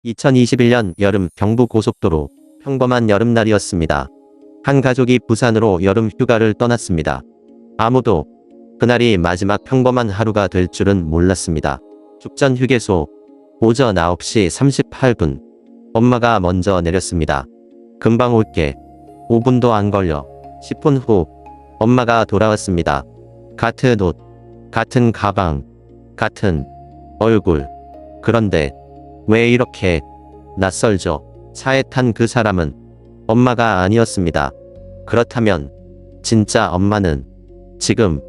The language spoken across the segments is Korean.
2021년 여름 경부고속도로 평범한 여름날이었습니다. 한 가족이 부산으로 여름 휴가를 떠났습니다. 아무도 그날이 마지막 평범한 하루가 될 줄은 몰랐습니다. 죽전 휴게소 오전 9시 38분 엄마가 먼저 내렸습니다. 금방 올게. 5분도 안 걸려. 10분 후 엄마가 돌아왔습니다. 같은 옷, 같은 가방, 같은 얼굴. 그런데 왜 이렇게 낯설죠? 차에 탄 그 사람은 엄마가 아니었습니다. 그렇다면 진짜 엄마는 지금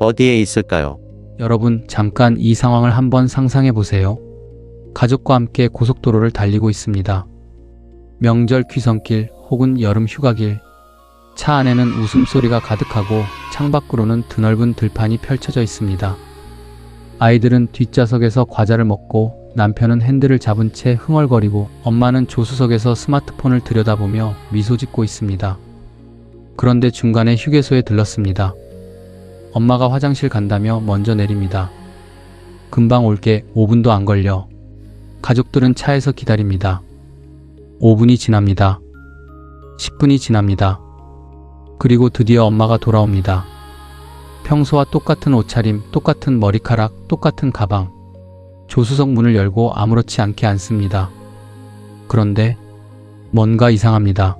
어디에 있을까요? 여러분, 잠깐 이 상황을 한번 상상해 보세요. 가족과 함께 고속도로를 달리고 있습니다. 명절 귀성길 혹은 여름 휴가길. 차 안에는 웃음소리가 가득하고 창밖으로는 드넓은 들판이 펼쳐져 있습니다. 아이들은 뒷좌석에서 과자를 먹고 남편은 핸들을 잡은 채 흥얼거리고 엄마는 조수석에서 스마트폰을 들여다보며 미소 짓고 있습니다. 그런데 중간에 휴게소에 들렀습니다. 엄마가 화장실 간다며 먼저 내립니다. 금방 올게. 5분도 안 걸려. 가족들은 차에서 기다립니다. 5분이 지납니다. 10분이 지납니다. 그리고 드디어 엄마가 돌아옵니다. 평소와 똑같은 옷차림, 똑같은 머리카락, 똑같은 가방. 조수석 문을 열고 아무렇지 않게 앉습니다. 그런데 뭔가 이상합니다.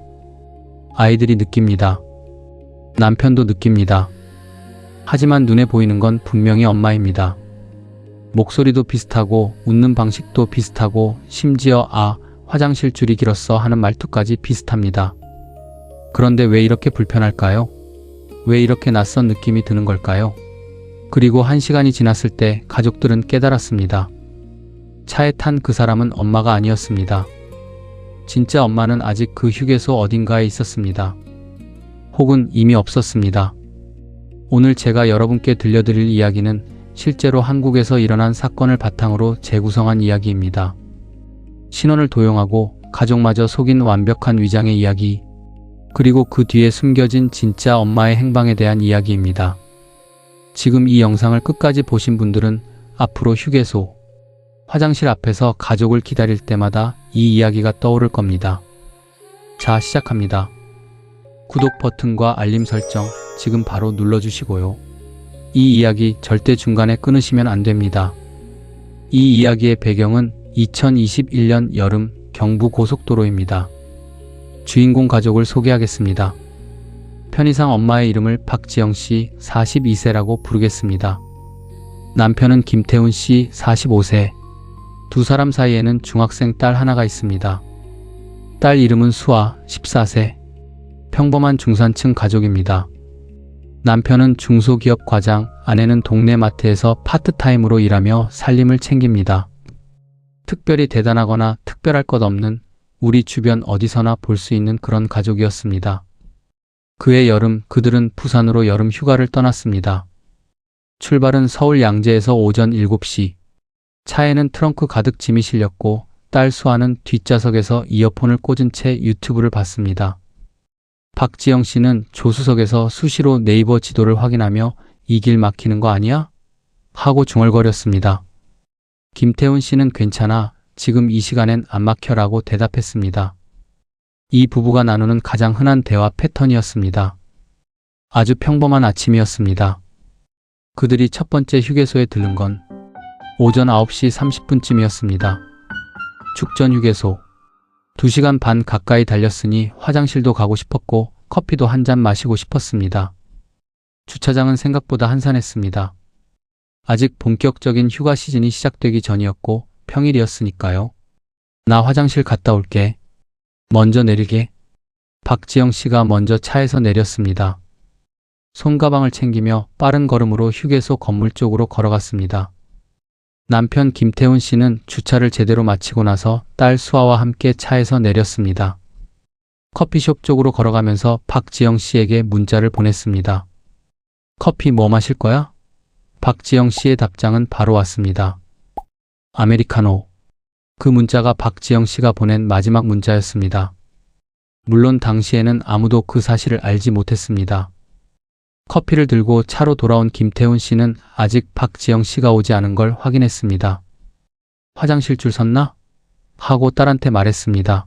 아이들이 느낍니다. 남편도 느낍니다. 하지만 눈에 보이는 건 분명히 엄마입니다. 목소리도 비슷하고 웃는 방식도 비슷하고 심지어 화장실 줄이 길었어 하는 말투까지 비슷합니다. 그런데 왜 이렇게 불편할까요? 왜 이렇게 낯선 느낌이 드는 걸까요? 그리고 1시간이 지났을 때 가족들은 깨달았습니다. 차에 탄 그 사람은 엄마가 아니었습니다. 진짜 엄마는 아직 그 휴게소 어딘가에 있었습니다. 혹은 이미 없었습니다. 오늘 제가 여러분께 들려드릴 이야기는 실제로 한국에서 일어난 사건을 바탕으로 재구성한 이야기입니다. 신원을 도용하고 가족마저 속인 완벽한 위장의 이야기, 그리고 그 뒤에 숨겨진 진짜 엄마의 행방에 대한 이야기입니다. 지금 이 영상을 끝까지 보신 분들은 앞으로 휴게소, 화장실 앞에서 가족을 기다릴 때마다 이 이야기가 떠오를 겁니다. 자, 시작합니다. 구독 버튼과 알림 설정 지금 바로 눌러주시고요. 이 이야기 절대 중간에 끊으시면 안 됩니다. 이 이야기의 배경은 2021년 여름 경부고속도로입니다. 주인공 가족을 소개하겠습니다. 편의상 엄마의 이름을 박지영 씨 42세라고 부르겠습니다. 남편은 김태훈 씨 45세. 두 사람 사이에는 중학생 딸 하나가 있습니다. 딸 이름은 수아 14세. 평범한 중산층 가족입니다. 남편은 중소기업 과장, 아내는 동네 마트에서 파트타임으로 일하며 살림을 챙깁니다. 특별히 대단하거나 특별할 것 없는, 우리 주변 어디서나 볼 수 있는 그런 가족이었습니다. 그해 여름 그들은 부산으로 여름 휴가를 떠났습니다. 출발은 서울 양재에서 오전 7시. 차에는 트렁크 가득 짐이 실렸고 딸 수아는 뒷좌석에서 이어폰을 꽂은 채 유튜브를 봤습니다. 박지영 씨는 조수석에서 수시로 네이버 지도를 확인하며 이 길 막히는 거 아니야? 하고 중얼거렸습니다. 김태훈 씨는 괜찮아. 지금 이 시간엔 안 막혀라고 대답했습니다. 이 부부가 나누는 가장 흔한 대화 패턴이었습니다. 아주 평범한 아침이었습니다. 그들이 첫 번째 휴게소에 들른 건 오전 9시 30분쯤이었습니다. 죽전 휴게소. 2시간 반 가까이 달렸으니 화장실도 가고 싶었고 커피도 한 잔 마시고 싶었습니다. 주차장은 생각보다 한산했습니다. 아직 본격적인 휴가 시즌이 시작되기 전이었고 평일이었으니까요. 나 화장실 갔다 올게. 먼저 내리게. 박지영 씨가 먼저 차에서 내렸습니다. 손가방을 챙기며 빠른 걸음으로 휴게소 건물 쪽으로 걸어갔습니다. 남편 김태훈 씨는 주차를 제대로 마치고 나서 딸 수아와 함께 차에서 내렸습니다. 커피숍 쪽으로 걸어가면서 박지영 씨에게 문자를 보냈습니다. 커피 뭐 마실 거야? 박지영 씨의 답장은 바로 왔습니다. 아메리카노. 그 문자가 박지영 씨가 보낸 마지막 문자였습니다. 물론 당시에는 아무도 그 사실을 알지 못했습니다. 커피를 들고 차로 돌아온 김태훈 씨는 아직 박지영 씨가 오지 않은 걸 확인했습니다. 화장실 줄 섰나? 하고 딸한테 말했습니다.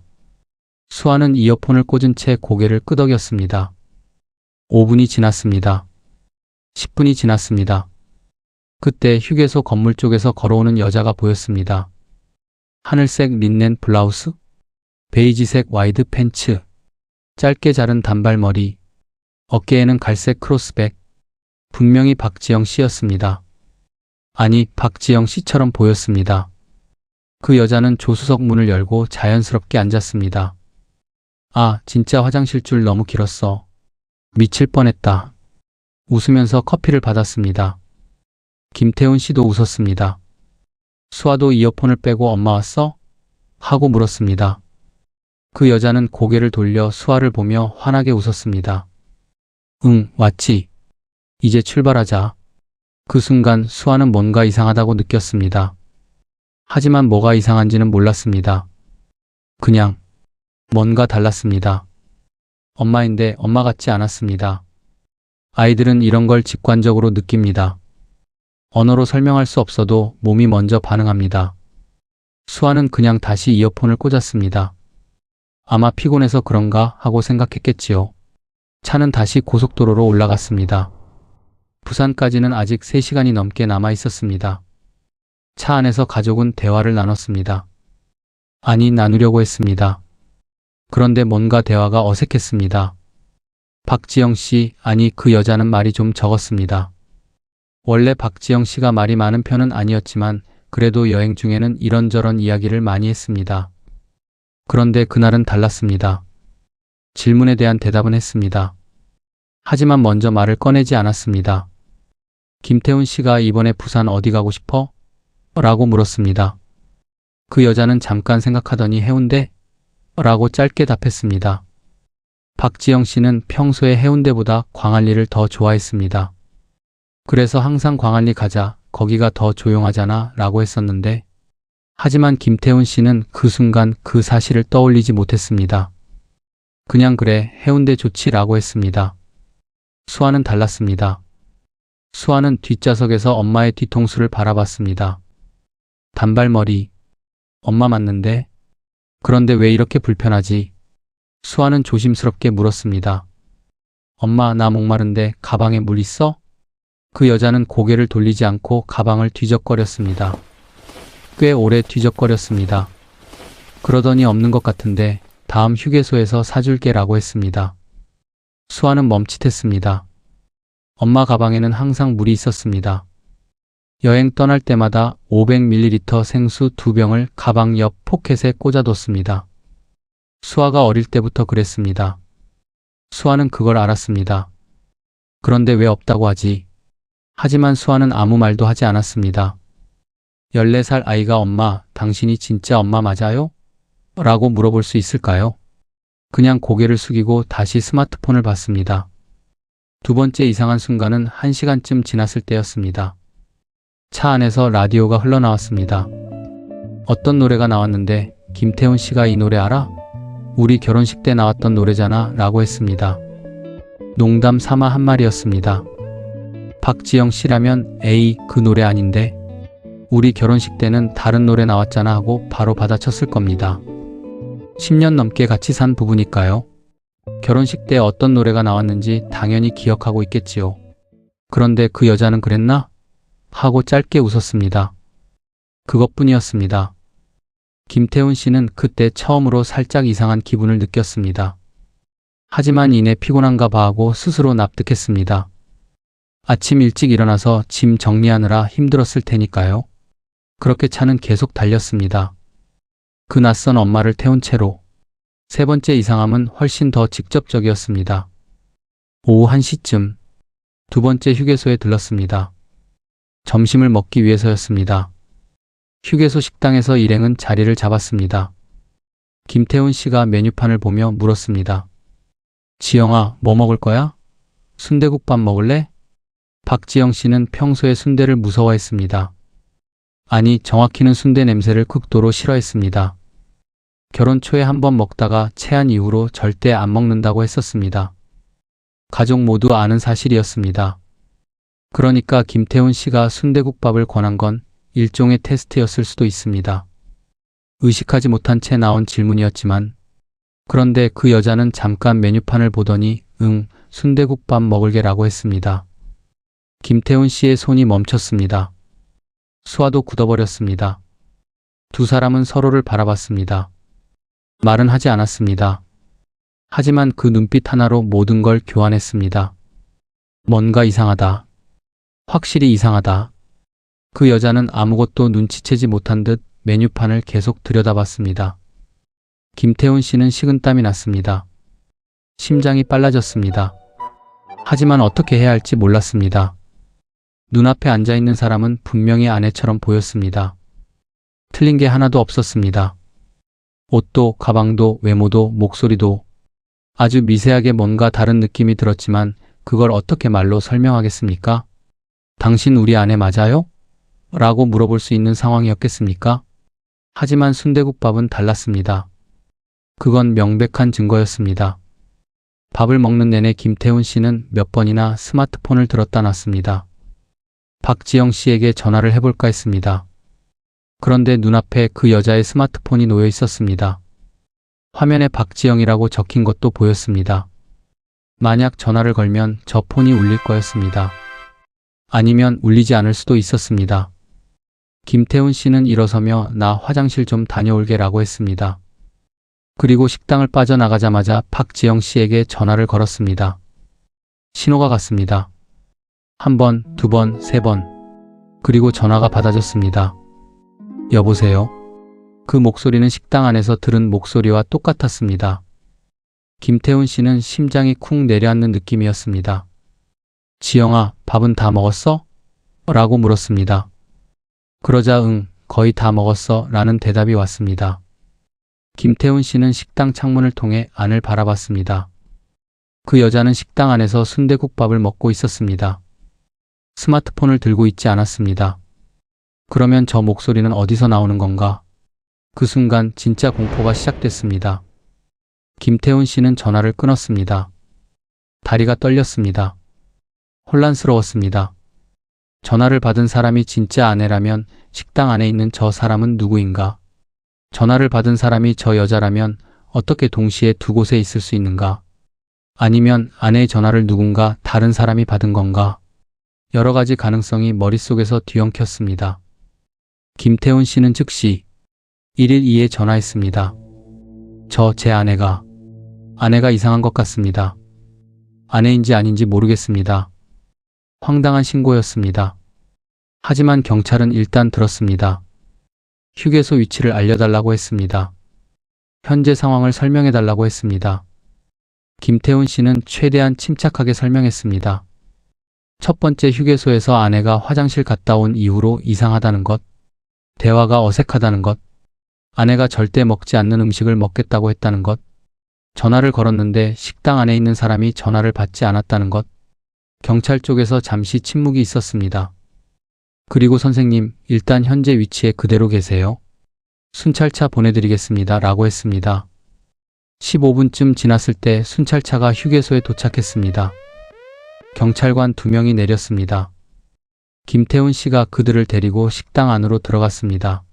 수아는 이어폰을 꽂은 채 고개를 끄덕였습니다. 5분이 지났습니다. 10분이 지났습니다. 그때 휴게소 건물 쪽에서 걸어오는 여자가 보였습니다. 하늘색 린넨 블라우스, 베이지색 와이드 팬츠, 짧게 자른 단발머리, 어깨에는 갈색 크로스백, 분명히 박지영 씨였습니다. 아니, 박지영 씨처럼 보였습니다. 그 여자는 조수석 문을 열고 자연스럽게 앉았습니다. 아, 진짜 화장실 줄 너무 길었어. 미칠 뻔했다. 웃으면서 커피를 받았습니다. 김태훈 씨도 웃었습니다. 수아도 이어폰을 빼고 엄마 왔어? 하고 물었습니다. 그 여자는 고개를 돌려 수아를 보며 환하게 웃었습니다. 응, 왔지. 이제 출발하자. 그 순간 수아는 뭔가 이상하다고 느꼈습니다. 하지만 뭐가 이상한지는 몰랐습니다. 그냥 뭔가 달랐습니다. 엄마인데 엄마 같지 않았습니다. 아이들은 이런 걸 직관적으로 느낍니다. 언어로 설명할 수 없어도 몸이 먼저 반응합니다. 수아는 그냥 다시 이어폰을 꽂았습니다. 아마 피곤해서 그런가 하고 생각했겠지요. 차는 다시 고속도로로 올라갔습니다. 부산까지는 아직 3시간이 넘게 남아 있었습니다. 차 안에서 가족은 대화를 나눴습니다. 아니, 나누려고 했습니다. 그런데 뭔가 대화가 어색했습니다. 박지영 씨, 아니 그 여자는 말이 좀 적었습니다. 원래 박지영 씨가 말이 많은 편은 아니었지만 그래도 여행 중에는 이런저런 이야기를 많이 했습니다. 그런데 그날은 달랐습니다. 질문에 대한 대답은 했습니다. 하지만 먼저 말을 꺼내지 않았습니다. 김태훈 씨가 이번에 부산 어디 가고 싶어? 라고 물었습니다. 그 여자는 잠깐 생각하더니 해운대? 라고 짧게 답했습니다. 박지영 씨는 평소에 해운대보다 광안리를 더 좋아했습니다. 그래서 항상 광안리 가자, 거기가 더 조용하잖아 라고 했었는데, 하지만 김태훈 씨는 그 순간 그 사실을 떠올리지 못했습니다. 그냥 그래, 해운대 좋지 라고 했습니다. 수아는 달랐습니다. 수아는 뒷좌석에서 엄마의 뒤통수를 바라봤습니다. 단발머리, 엄마 맞는데? 그런데 왜 이렇게 불편하지? 수아는 조심스럽게 물었습니다. 엄마, 나 목마른데 가방에 물 있어? 그 여자는 고개를 돌리지 않고 가방을 뒤적거렸습니다. 꽤 오래 뒤적거렸습니다. 그러더니 없는 것 같은데 다음 휴게소에서 사줄게 라고 했습니다. 수아는 멈칫했습니다. 엄마 가방에는 항상 물이 있었습니다. 여행 떠날 때마다 500ml 생수 2병을 가방 옆 포켓에 꽂아뒀습니다. 수아가 어릴 때부터 그랬습니다. 수아는 그걸 알았습니다. 그런데 왜 없다고 하지? 하지만 수아는 아무 말도 하지 않았습니다. 14살 아이가 엄마, 당신이 진짜 엄마 맞아요? 라고 물어볼 수 있을까요? 그냥 고개를 숙이고 다시 스마트폰을 봤습니다. 두 번째 이상한 순간은 1시간쯤 지났을 때였습니다. 차 안에서 라디오가 흘러나왔습니다. 어떤 노래가 나왔는데 김태훈 씨가 이 노래 알아? 우리 결혼식 때 나왔던 노래잖아 라고 했습니다. 농담 삼아 한 말이었습니다. 박지영 씨라면 에이 그 노래 아닌데 우리 결혼식 때는 다른 노래 나왔잖아 하고 바로 받아쳤을 겁니다. 10년 넘게 같이 산 부부니까요. 결혼식 때 어떤 노래가 나왔는지 당연히 기억하고 있겠지요. 그런데 그 여자는 그랬나? 하고 짧게 웃었습니다. 그것뿐이었습니다. 김태훈 씨는 그때 처음으로 살짝 이상한 기분을 느꼈습니다. 하지만 이내 피곤한가 봐 하고 스스로 납득했습니다. 아침 일찍 일어나서 짐 정리하느라 힘들었을 테니까요. 그렇게 차는 계속 달렸습니다. 그 낯선 엄마를 태운 채로. 세 번째 이상함은 훨씬 더 직접적이었습니다. 오후 1시쯤 두 번째 휴게소에 들렀습니다. 점심을 먹기 위해서였습니다. 휴게소 식당에서 일행은 자리를 잡았습니다. 김태훈 씨가 메뉴판을 보며 물었습니다. 지영아, 뭐 먹을 거야? 순대국밥 먹을래? 박지영 씨는 평소에 순대를 무서워했습니다. 아니, 정확히는 순대 냄새를 극도로 싫어했습니다. 결혼 초에 한 번 먹다가 체한 이후로 절대 안 먹는다고 했었습니다. 가족 모두 아는 사실이었습니다. 그러니까 김태훈 씨가 순대국밥을 권한 건 일종의 테스트였을 수도 있습니다. 의식하지 못한 채 나온 질문이었지만 그런데 그 여자는 잠깐 메뉴판을 보더니 순대국밥 먹을게라고 했습니다. 김태훈 씨의 손이 멈췄습니다. 수화도 굳어버렸습니다. 두 사람은 서로를 바라봤습니다. 말은 하지 않았습니다. 하지만 그 눈빛 하나로 모든 걸 교환했습니다. 뭔가 이상하다. 확실히 이상하다. 그 여자는 아무것도 눈치채지 못한 듯 메뉴판을 계속 들여다봤습니다. 김태훈 씨는 식은땀이 났습니다. 심장이 빨라졌습니다. 하지만 어떻게 해야 할지 몰랐습니다. 눈앞에 앉아있는 사람은 분명히 아내처럼 보였습니다. 틀린 게 하나도 없었습니다. 옷도, 가방도, 외모도, 목소리도 아주 미세하게 뭔가 다른 느낌이 들었지만 그걸 어떻게 말로 설명하겠습니까? 당신 우리 아내 맞아요? 라고 물어볼 수 있는 상황이었겠습니까? 하지만 순대국밥은 달랐습니다. 그건 명백한 증거였습니다. 밥을 먹는 내내 김태훈 씨는 몇 번이나 스마트폰을 들었다 놨습니다. 박지영 씨에게 전화를 해볼까 했습니다. 그런데 눈앞에 그 여자의 스마트폰이 놓여 있었습니다. 화면에 박지영이라고 적힌 것도 보였습니다. 만약 전화를 걸면 저 폰이 울릴 거였습니다. 아니면 울리지 않을 수도 있었습니다. 김태훈 씨는 일어서며 나 화장실 좀 다녀올게라고 했습니다. 그리고 식당을 빠져나가자마자 박지영 씨에게 전화를 걸었습니다. 신호가 갔습니다. 한 번, 두 번, 세 번. 그리고 전화가 받아졌습니다. 여보세요? 그 목소리는 식당 안에서 들은 목소리와 똑같았습니다. 김태훈 씨는 심장이 쿵 내려앉는 느낌이었습니다. 지영아, 밥은 다 먹었어? 라고 물었습니다. 그러자 거의 다 먹었어 라는 대답이 왔습니다. 김태훈 씨는 식당 창문을 통해 안을 바라봤습니다. 그 여자는 식당 안에서 순대국밥을 먹고 있었습니다. 스마트폰을 들고 있지 않았습니다. 그러면 저 목소리는 어디서 나오는 건가? 그 순간 진짜 공포가 시작됐습니다. 김태훈 씨는 전화를 끊었습니다. 다리가 떨렸습니다. 혼란스러웠습니다. 전화를 받은 사람이 진짜 아내라면 식당 안에 있는 저 사람은 누구인가? 전화를 받은 사람이 저 여자라면 어떻게 동시에 두 곳에 있을 수 있는가? 아니면 아내의 전화를 누군가 다른 사람이 받은 건가? 여러 가지 가능성이 머릿속에서 뒤엉켰습니다. 김태훈 씨는 즉시 112에 전화했습니다. 제 아내가 이상한 것 같습니다. 아내인지 아닌지 모르겠습니다. 황당한 신고였습니다. 하지만 경찰은 일단 들었습니다. 휴게소 위치를 알려달라고 했습니다. 현재 상황을 설명해달라고 했습니다. 김태훈 씨는 최대한 침착하게 설명했습니다. 첫 번째, 휴게소에서 아내가 화장실 갔다 온 이후로 이상하다는 것, 대화가 어색하다는 것, 아내가 절대 먹지 않는 음식을 먹겠다고 했다는 것, 전화를 걸었는데 식당 안에 있는 사람이 전화를 받지 않았다는 것, 경찰 쪽에서 잠시 침묵이 있었습니다. 그리고 선생님, 일단 현재 위치에 그대로 계세요. 순찰차 보내드리겠습니다. 라고 했습니다. 15분쯤 지났을 때 순찰차가 휴게소에 도착했습니다. 경찰관 2명이 내렸습니다. 김태훈 씨가 그들을 데리고 식당 안으로 들어갔습니다.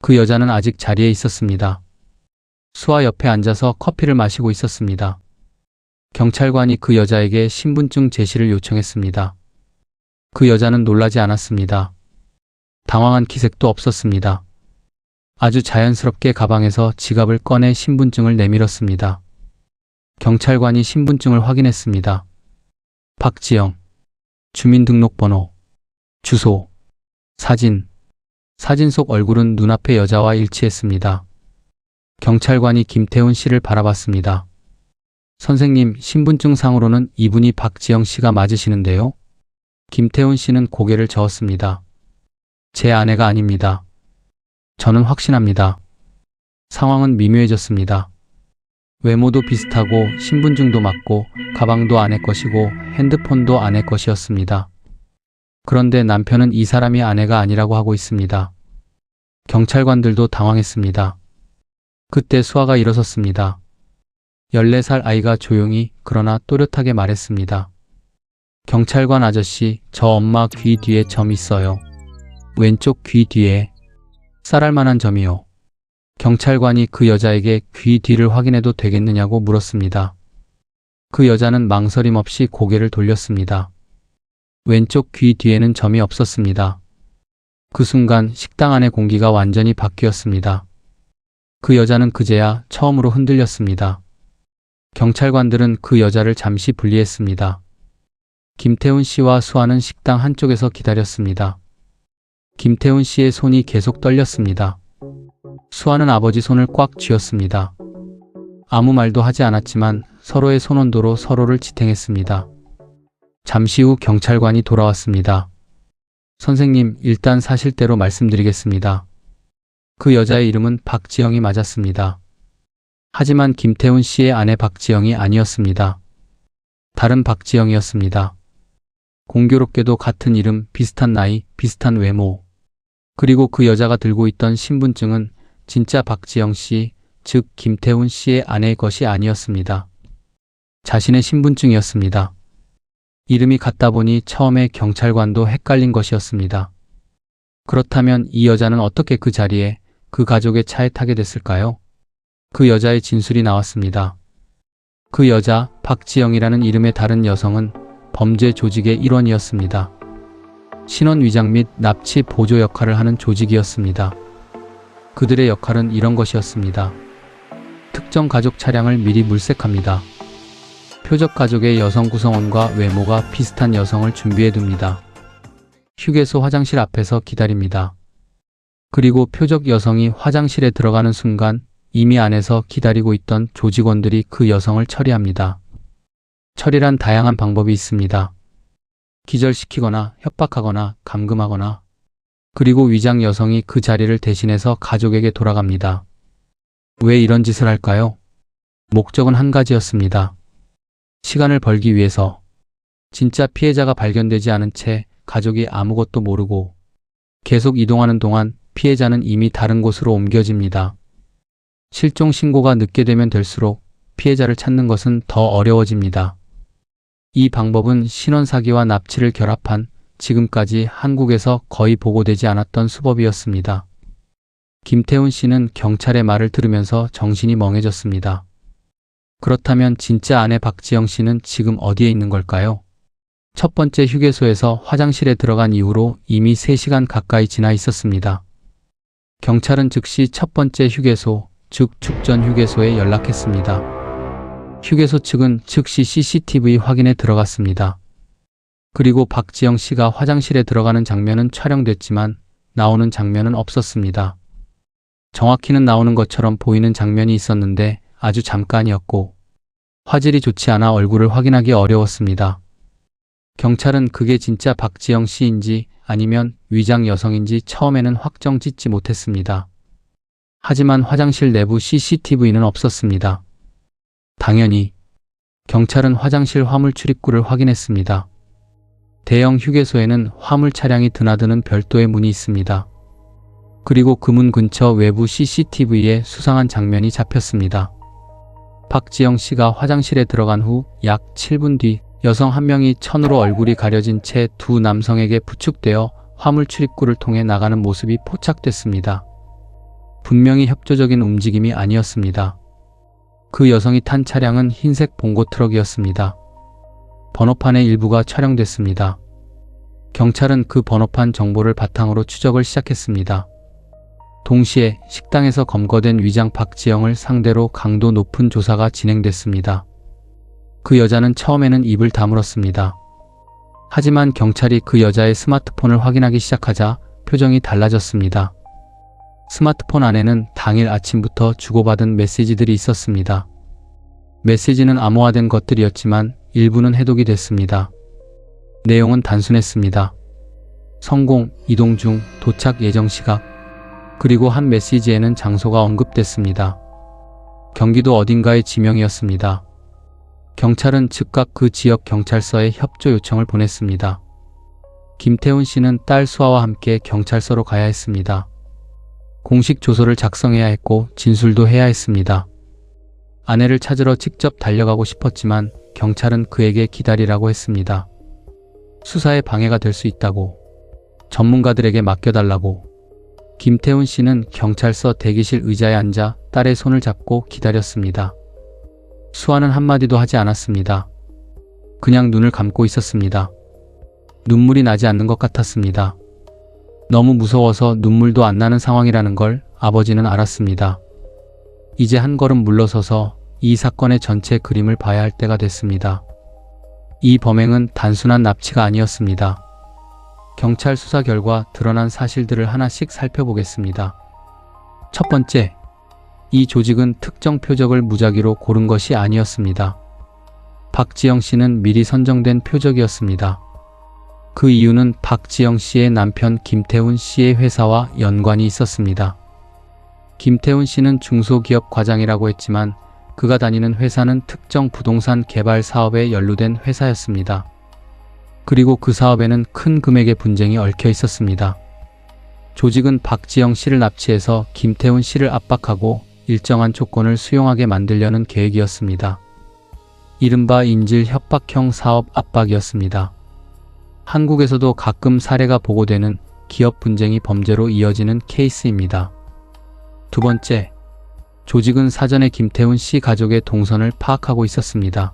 그 여자는 아직 자리에 있었습니다. 수아 옆에 앉아서 커피를 마시고 있었습니다. 경찰관이 그 여자에게 신분증 제시를 요청했습니다. 그 여자는 놀라지 않았습니다. 당황한 기색도 없었습니다. 아주 자연스럽게 가방에서 지갑을 꺼내 신분증을 내밀었습니다. 경찰관이 신분증을 확인했습니다. 박지영, 주민등록번호, 주소, 사진 속 얼굴은 눈앞의 여자와 일치했습니다. 경찰관이 김태훈 씨를 바라봤습니다. 선생님, 신분증상으로는 이분이 박지영 씨가 맞으시는데요? 김태훈 씨는 고개를 저었습니다. 제 아내가 아닙니다. 저는 확신합니다. 상황은 미묘해졌습니다. 외모도 비슷하고 신분증도 맞고 가방도 아내 것이고 핸드폰도 아내 것이었습니다. 그런데 남편은 이 사람이 아내가 아니라고 하고 있습니다. 경찰관들도 당황했습니다. 그때 수아가 일어섰습니다. 14살 아이가 조용히 그러나 또렷하게 말했습니다. 경찰관 아저씨, 저 엄마 귀 뒤에 점 있어요. 왼쪽 귀 뒤에 쌀알 만한 점이요. 경찰관이 그 여자에게 귀 뒤를 확인해도 되겠느냐고 물었습니다. 그 여자는 망설임 없이 고개를 돌렸습니다. 왼쪽 귀 뒤에는 점이 없었습니다. 그 순간 식당 안의 공기가 완전히 바뀌었습니다. 그 여자는 그제야 처음으로 흔들렸습니다. 경찰관들은 그 여자를 잠시 분리했습니다. 김태훈 씨와 수아는 식당 한쪽에서 기다렸습니다. 김태훈 씨의 손이 계속 떨렸습니다. 수아는 아버지 손을 꽉 쥐었습니다. 아무 말도 하지 않았지만 서로의 손온도로 서로를 지탱했습니다. 잠시 후 경찰관이 돌아왔습니다. 선생님, 일단 사실대로 말씀드리겠습니다. 그 여자의 이름은 박지영이 맞았습니다. 하지만 김태훈 씨의 아내 박지영이 아니었습니다. 다른 박지영이었습니다. 공교롭게도 같은 이름, 비슷한 나이, 비슷한 외모. 그리고 그 여자가 들고 있던 신분증은 진짜 박지영 씨, 즉 김태훈 씨의 아내의 것이 아니었습니다. 자신의 신분증이었습니다. 이름이 같다 보니 처음에 경찰관도 헷갈린 것이었습니다. 그렇다면 이 여자는 어떻게 그 자리에, 그 가족의 차에 타게 됐을까요? 그 여자의 진술이 나왔습니다. 그 여자, 박지영이라는 이름의 다른 여성은 범죄 조직의 일원이었습니다. 신원 위장 및 납치 보조 역할을 하는 조직이었습니다. 그들의 역할은 이런 것이었습니다. 특정 가족 차량을 미리 물색합니다. 표적 가족의 여성 구성원과 외모가 비슷한 여성을 준비해 둡니다. 휴게소 화장실 앞에서 기다립니다. 그리고 표적 여성이 화장실에 들어가는 순간 이미 안에서 기다리고 있던 조직원들이 그 여성을 처리합니다. 처리란 다양한 방법이 있습니다. 기절시키거나 협박하거나 감금하거나, 그리고 위장 여성이 그 자리를 대신해서 가족에게 돌아갑니다. 왜 이런 짓을 할까요? 목적은 한 가지였습니다. 시간을 벌기 위해서. 진짜 피해자가 발견되지 않은 채 가족이 아무것도 모르고 계속 이동하는 동안 피해자는 이미 다른 곳으로 옮겨집니다. 실종 신고가 늦게 되면 될수록 피해자를 찾는 것은 더 어려워집니다. 이 방법은 신원 사기와 납치를 결합한 지금까지 한국에서 거의 보고되지 않았던 수법이었습니다. 김태훈 씨는 경찰의 말을 들으면서 정신이 멍해졌습니다. 그렇다면 진짜 아내 박지영 씨는 지금 어디에 있는 걸까요? 첫 번째 휴게소에서 화장실에 들어간 이후로 이미 3시간 가까이 지나 있었습니다. 경찰은 즉시 첫 번째 휴게소, 즉 죽전 휴게소에 연락했습니다. 휴게소 측은 즉시 CCTV 확인에 들어갔습니다. 그리고 박지영 씨가 화장실에 들어가는 장면은 촬영됐지만 나오는 장면은 없었습니다. 정확히는 나오는 것처럼 보이는 장면이 있었는데 아주 잠깐이었고 화질이 좋지 않아 얼굴을 확인하기 어려웠습니다. 경찰은 그게 진짜 박지영 씨인지 아니면 위장 여성인지 처음에는 확정 짓지 못했습니다. 하지만 화장실 내부 CCTV는 없었습니다. 당연히 경찰은 화장실 화물 출입구를 확인했습니다. 대형 휴게소에는 화물 차량이 드나드는 별도의 문이 있습니다. 그리고 그 문 근처 외부 CCTV에 수상한 장면이 잡혔습니다. 박지영 씨가 화장실에 들어간 후 약 7분 뒤 여성 한 명이 천으로 얼굴이 가려진 채 두 남성에게 부축되어 화물 출입구를 통해 나가는 모습이 포착됐습니다. 분명히 협조적인 움직임이 아니었습니다. 그 여성이 탄 차량은 흰색 봉고 트럭이었습니다. 번호판의 일부가 촬영됐습니다. 경찰은 그 번호판 정보를 바탕으로 추적을 시작했습니다. 동시에 식당에서 검거된 위장 박지영을 상대로 강도 높은 조사가 진행됐습니다. 그 여자는 처음에는 입을 다물었습니다. 하지만 경찰이 그 여자의 스마트폰을 확인하기 시작하자 표정이 달라졌습니다. 스마트폰 안에는 당일 아침부터 주고받은 메시지들이 있었습니다. 메시지는 암호화된 것들이었지만 일부는 해독이 됐습니다. 내용은 단순했습니다. 성공, 이동 중, 도착 예정 시각, 그리고 한 메시지에는 장소가 언급됐습니다. 경기도 어딘가의 지명이었습니다. 경찰은 즉각 그 지역 경찰서에 협조 요청을 보냈습니다. 김태훈 씨는 딸 수아와 함께 경찰서로 가야 했습니다. 공식 조서를 작성해야 했고 진술도 해야 했습니다. 아내를 찾으러 직접 달려가고 싶었지만 경찰은 그에게 기다리라고 했습니다. 수사에 방해가 될 수 있다고, 전문가들에게 맡겨달라고, 김태훈 씨는 경찰서 대기실 의자에 앉아 딸의 손을 잡고 기다렸습니다. 수아는 한마디도 하지 않았습니다. 그냥 눈을 감고 있었습니다. 눈물이 나지 않는 것 같았습니다. 너무 무서워서 눈물도 안 나는 상황이라는 걸 아버지는 알았습니다. 이제 한 걸음 물러서서 이 사건의 전체 그림을 봐야 할 때가 됐습니다. 이 범행은 단순한 납치가 아니었습니다. 경찰 수사 결과 드러난 사실들을 하나씩 살펴보겠습니다. 첫 번째, 이 조직은 특정 표적을 무작위로 고른 것이 아니었습니다. 박지영 씨는 미리 선정된 표적이었습니다. 그 이유는 박지영 씨의 남편 김태훈 씨의 회사와 연관이 있었습니다. 김태훈 씨는 중소기업 과장이라고 했지만 그가 다니는 회사는 특정 부동산 개발 사업에 연루된 회사였습니다. 그리고 그 사업에는 큰 금액의 분쟁이 얽혀 있었습니다. 조직은 박지영 씨를 납치해서 김태훈 씨를 압박하고 일정한 조건을 수용하게 만들려는 계획이었습니다. 이른바 인질 협박형 사업 압박이었습니다. 한국에서도 가끔 사례가 보고되는 기업 분쟁이 범죄로 이어지는 케이스입니다. 두 번째, 조직은 사전에 김태훈 씨 가족의 동선을 파악하고 있었습니다.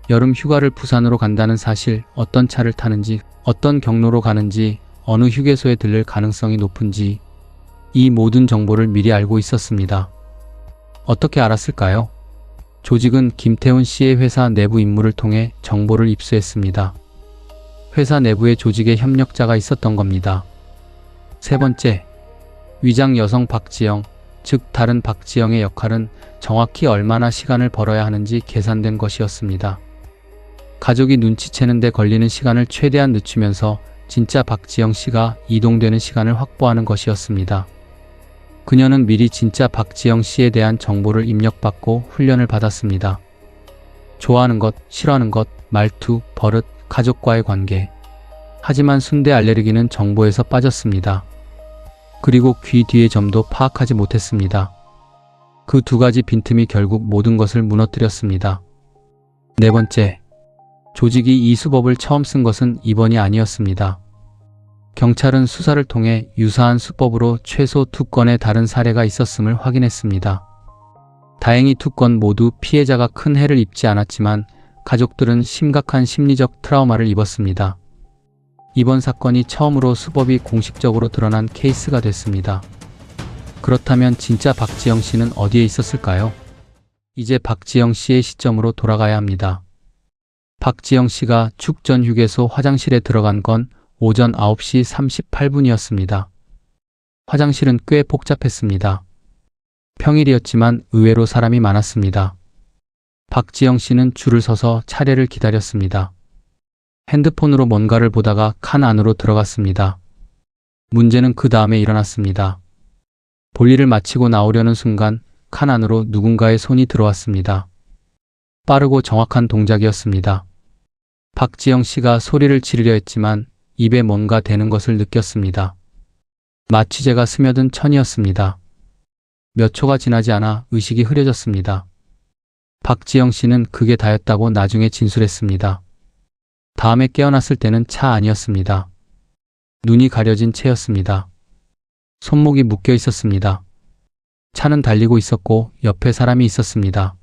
여름 휴가를 부산으로 간다는 사실, 어떤 차를 타는지, 어떤 경로로 가는지, 어느 휴게소에 들릴 가능성이 높은지, 이 모든 정보를 미리 알고 있었습니다. 어떻게 알았을까요? 조직은 김태훈 씨의 회사 내부 인물을 통해 정보를 입수했습니다. 회사 내부에 조직의 협력자가 있었던 겁니다. 세 번째, 위장 여성 박지영, 즉 다른 박지영의 역할은 정확히 얼마나 시간을 벌어야 하는지 계산된 것이었습니다. 가족이 눈치채는 데 걸리는 시간을 최대한 늦추면서 진짜 박지영 씨가 이동되는 시간을 확보하는 것이었습니다. 그녀는 미리 진짜 박지영 씨에 대한 정보를 입력받고 훈련을 받았습니다. 좋아하는 것, 싫어하는 것, 말투, 버릇, 가족과의 관계. 하지만 순대 알레르기는 정보에서 빠졌습니다. 그리고 귀 뒤의 점도 파악하지 못했습니다. 그 두 가지 빈틈이 결국 모든 것을 무너뜨렸습니다. 네 번째, 조직이 이 수법을 처음 쓴 것은 이번이 아니었습니다. 경찰은 수사를 통해 유사한 수법으로 최소 2건의 다른 사례가 있었음을 확인했습니다. 다행히 2건 모두 피해자가 큰 해를 입지 않았지만 가족들은 심각한 심리적 트라우마를 입었습니다. 이번 사건이 처음으로 수법이 공식적으로 드러난 케이스가 됐습니다. 그렇다면 진짜 박지영 씨는 어디에 있었을까요? 이제 박지영 씨의 시점으로 돌아가야 합니다. 박지영 씨가 축전 휴게소 화장실에 들어간 건 오전 9시 38분이었습니다. 화장실은 꽤 복잡했습니다. 평일이었지만 의외로 사람이 많았습니다. 박지영 씨는 줄을 서서 차례를 기다렸습니다. 핸드폰으로 뭔가를 보다가 칸 안으로 들어갔습니다. 문제는 그 다음에 일어났습니다. 볼일을 마치고 나오려는 순간 칸 안으로 누군가의 손이 들어왔습니다. 빠르고 정확한 동작이었습니다. 박지영 씨가 소리를 지르려 했지만 입에 뭔가 대는 것을 느꼈습니다. 마취제가 스며든 천이었습니다. 몇 초가 지나지 않아 의식이 흐려졌습니다. 박지영 씨는 그게 다였다고 나중에 진술했습니다. 다음에 깨어났을 때는 차 안이었습니다. 눈이 가려진 채였습니다. 손목이 묶여 있었습니다. 차는 달리고 있었고 옆에 사람이 있었습니다.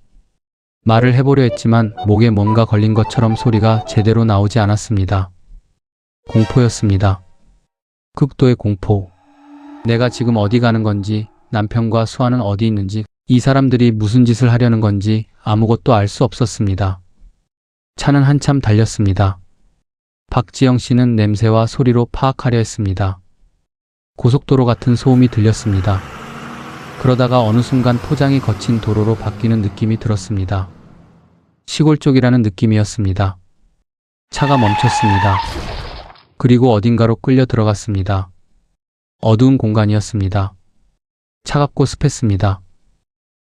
말을 해보려 했지만 목에 뭔가 걸린 것처럼 소리가 제대로 나오지 않았습니다. 공포였습니다. 극도의 공포. 내가 지금 어디 가는 건지, 남편과 수아는 어디 있는지, 이 사람들이 무슨 짓을 하려는 건지 아무것도 알 수 없었습니다. 차는 한참 달렸습니다. 박지영 씨는 냄새와 소리로 파악하려 했습니다. 고속도로 같은 소음이 들렸습니다. 그러다가 어느 순간 포장이 거친 도로로 바뀌는 느낌이 들었습니다. 시골 쪽이라는 느낌이었습니다. 차가 멈췄습니다. 그리고 어딘가로 끌려 들어갔습니다. 어두운 공간이었습니다. 차갑고 습했습니다.